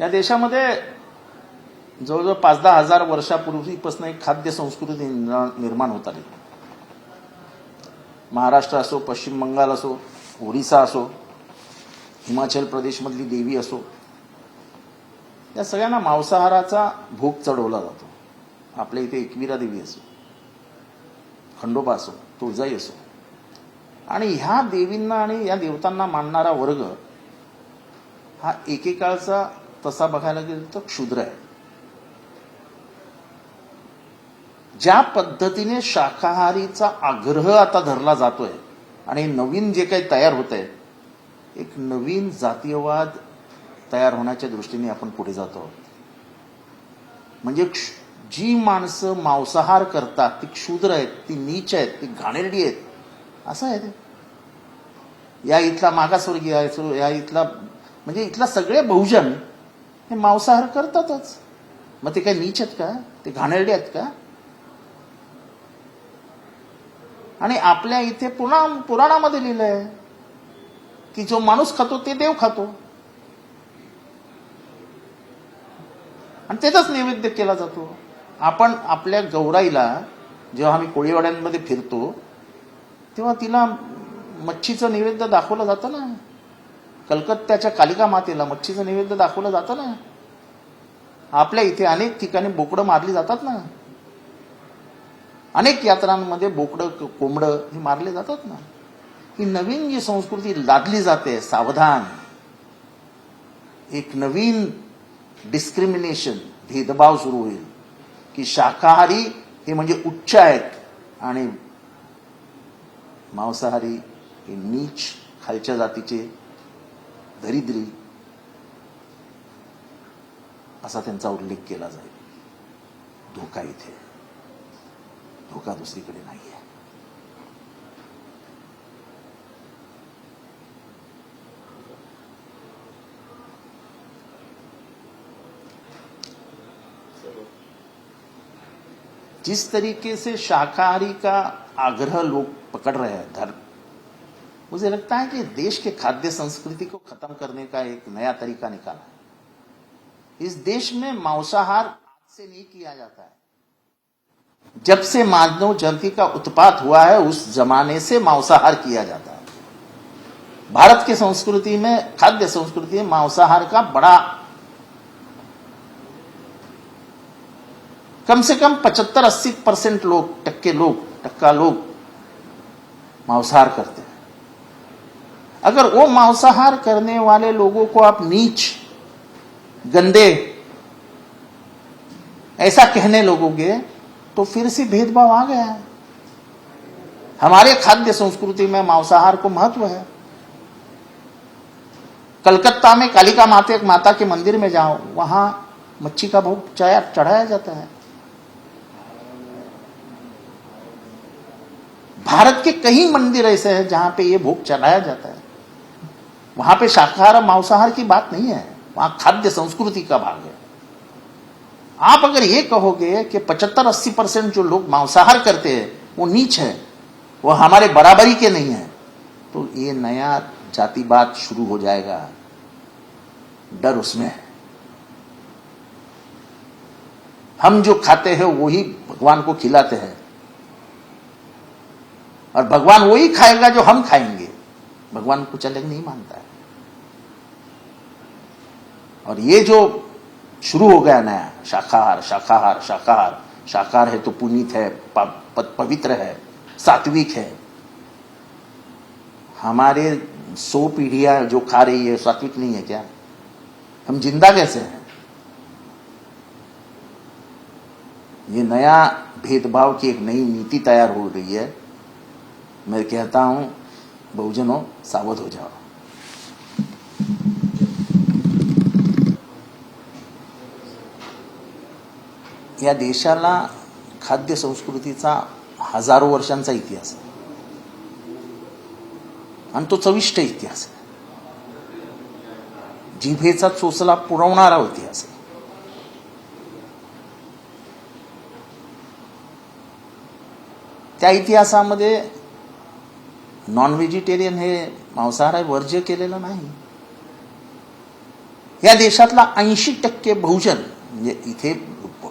या देशामध्ये जवळजवळ 5-10 हजार वर्षापूर्वीपासून एक खाद्य संस्कृती निर्माण होत आली. महाराष्ट्र असो, पश्चिम बंगाल असो, ओरिसा असो, हिमाचल प्रदेशमधली देवी असो, या सगळ्यांना मांसाहाराचा भोग चढवला जातो. आपल्या इथे एकविरा देवी असो, खंडोबा असो, तुळजाई असो, आणि ह्या देवींना आणि या देवतांना मानणारा वर्ग हा एकेकाळचा तसा बघायला गेलं तर क्षुद्र आहे. ज्या पद्धतीने शाकाहारीचा आग्रह आता धरला जातोय आणि नवीन जे काही तयार होत आहे, एक नवीन जातीयवाद तयार होण्याच्या दृष्टीने आपण पुढे जातो आहोत. म्हणजे जी माणसं मांसाहार करतात ती क्षुद्र आहेत, ती नीच आहेत, ती घाणेरडी आहेत, असं आहे ते. या इथला मागासवर्गीय आहे, या इथला म्हणजे इथला सगळे बहुजन हे मांसाहार करतातच. मग ते काही नीच आहेत का? ते घाणेरडे आहेत का? आणि आपल्या इथे पुराणामध्ये लिहिलंय की जो माणूस खातो ते देव खातो, आणि त्याचाच नैवेद्य केला जातो. आपण आपल्या गौराईला जेव्हा आम्ही कोळीवाड्यांमध्ये फिरतो तेव्हा तिला मच्छीचं नैवेद्य दाखवलं जातं ना. कलकत्त्याच्या कालिका मातेला मच्छीचं नैवेद्य दाखवलं जातं ना. आपल्या इथे अनेक ठिकाणी बोकडं मारली जातात ना. अनेक यात्रांमध्ये बोकडं, कोंबडं हे मारले जातात ना. ही नवीन जी संस्कृती लादली जाते, सावधान, एक नवीन डिस्क्रिमिनेशन, भेदभाव सुरू होईल की शाकाहारी हे म्हणजे उच्च आहेत आणि मांसाहारी हे नीच, खालच्या जातीचे, दरिद्री, असा त्यांचा उल्लेख केला जाईल. धोका इथे, धोका दुसरीकडे नाही आहे. जिस तरीके से शाकाहारी का आग्रह लोग पकड़ रहे हैं, मुझे लगता है कि देश के खाद्य संस्कृति को खत्म करने का एक नया तरीका निकाला है. इस देश में मांसाहार आज से नहीं किया जाता है. जब से मानव जाति का उत्पात हुआ है उस जमाने से मांसाहार किया जाता है. भारत की संस्कृति में, खाद्य संस्कृति में मांसाहार का बड़ा, कम से कम 75-80% टक्का लोग मांसाहार करते हैं. अगर वो मांसाहार करने वाले लोगों को आप नीच, गंदे ऐसा कहने लगोगे तो फिर से भेदभाव आ गया है. हमारे खाद्य संस्कृति में मांसाहार को महत्व है. कलकत्ता में कालिका माता के मंदिर में जाओ, वहां मच्छी का भोग चढ़ाया जाता है. भारत के कई मंदिर ऐसे हैं जहां पे ये भोग चढ़ाया जाता है. वहां पे शाकाहार मांसाहार की बात नहीं है, वहां खाद्य संस्कृति का भाग है. आप अगर ये कहोगे कि 75-80% जो लोग मांसाहार करते हैं वो नीच है, वो हमारे बराबरी के नहीं है, तो ये नया जातिवाद शुरू हो जाएगा. डर उसमें है. हम जो खाते हैं वही भगवान को खिलाते हैं, और भगवान वही खाएगा जो हम खाएंगे. भगवान कुछ अलग नहीं मानता है. और ये जो शुरू हो गया नया शाकाहार, शाकाहार, शाकाहार, शाकाहार है तो पुनीत है, पवित्र है, सात्विक है. हमारे 100 पीढ़ियां जो खा रही है सात्विक नहीं है क्या? हम जिंदा कैसे हैं? ये नया भेदभाव की एक नई नीति तैयार हो रही है. मैं कहता हूं, बहुजनों सावध हो जाओ. या देशाला खाद्य संस्कृतीचा हजारो वर्षांचा इतिहास आहे आणि तो चविष्ट इतिहास आहे. जिभेचा चोचला पुरवणारा इतिहास आहे. त्या इतिहासामध्ये नॉन व्हेजिटेरियन हे मांसाहार वर्ज्य केलेलं नाही. या देशातला 80% बहुजन, म्हणजे इथे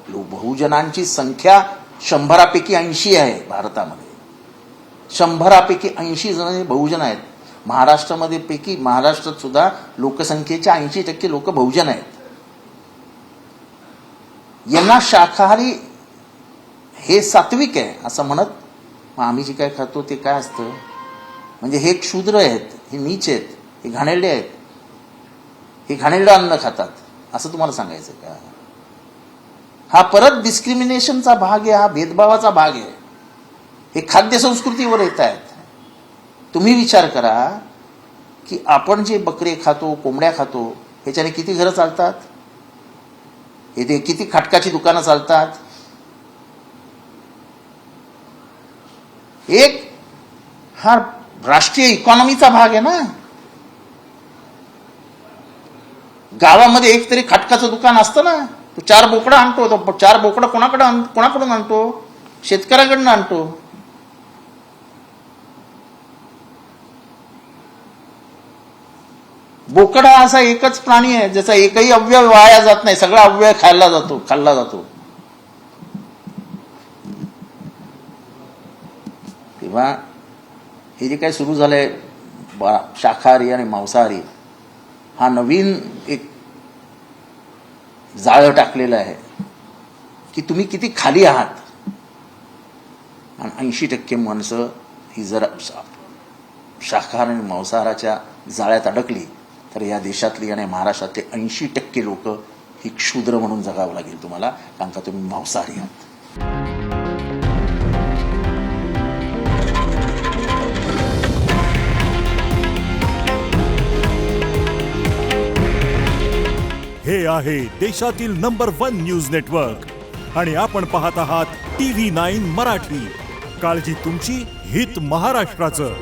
बहुजनांची संख्या 100पैकी 80 आहे भारतामध्ये. 100पैकी 80 जण बहुजन आहेत. महाराष्ट्रामध्ये पैकी महाराष्ट्रात सुद्धा लोकसंख्येच्या 80% लोक बहुजन आहेत. यांना शाकाहारी हे सात्विक आहे असं म्हणत, मग आम्ही जे काय खातो ते काय असतं, म्हणजे हे क्षुद्र आहेत, हे नीच आहेत, हे घाणेरडे आहेत, हे घाणेरडं अन्न खातात असं तुम्हाला सांगायचं का? हा परत डिस्क्रिमिनेशनचा भाग आहे, हा भेदभावाचा भाग आहे. हे खाद्य संस्कृतीवर येत आहेत. तुम्ही विचार करा की आपण जे बकरे खातो, कोंबड्या खातो, ह्याच्याने किती घरं चालतात, हे किती खटकाची दुकानं चालतात. एक हा राष्ट्रीय इकॉनॉमीचा भाग आहे ना. गावामध्ये एक तरी खटकाचं दुकान असतं ना. तो 4 बोकडं आणतो, तो 4 बोकडं कोणाकडून आणतो? शेतकऱ्याकडनं आणतो. बोकड हा असा एकच प्राणी आहे ज्याचा एकही अवयव वाया जात नाही, सगळा अवयव खाल्ला जातो. तेव्हा हे जे काय सुरू झालंय शाकाहारी आणि मांसाहारी, हा नवीन एक जाळं टाकलेलं आहे की तुम्ही किती खाली आहात. आणि 80% माणसं ही जर शाकाहार आणि मांसाहाराच्या जाळ्यात अडकली तर या देशातली आणि महाराष्ट्रातले 80% लोक ही क्षुद्र म्हणून जगावं लागेल तुम्हाला, कारण का तुम्ही मांसाहारी आहात. हे आहे देशातील नंबर 1 न्यूज नेटवर्क आणि आपण पाहत आहात TV9 मराठी. काळजी तुमची, हित महाराष्ट्राचं.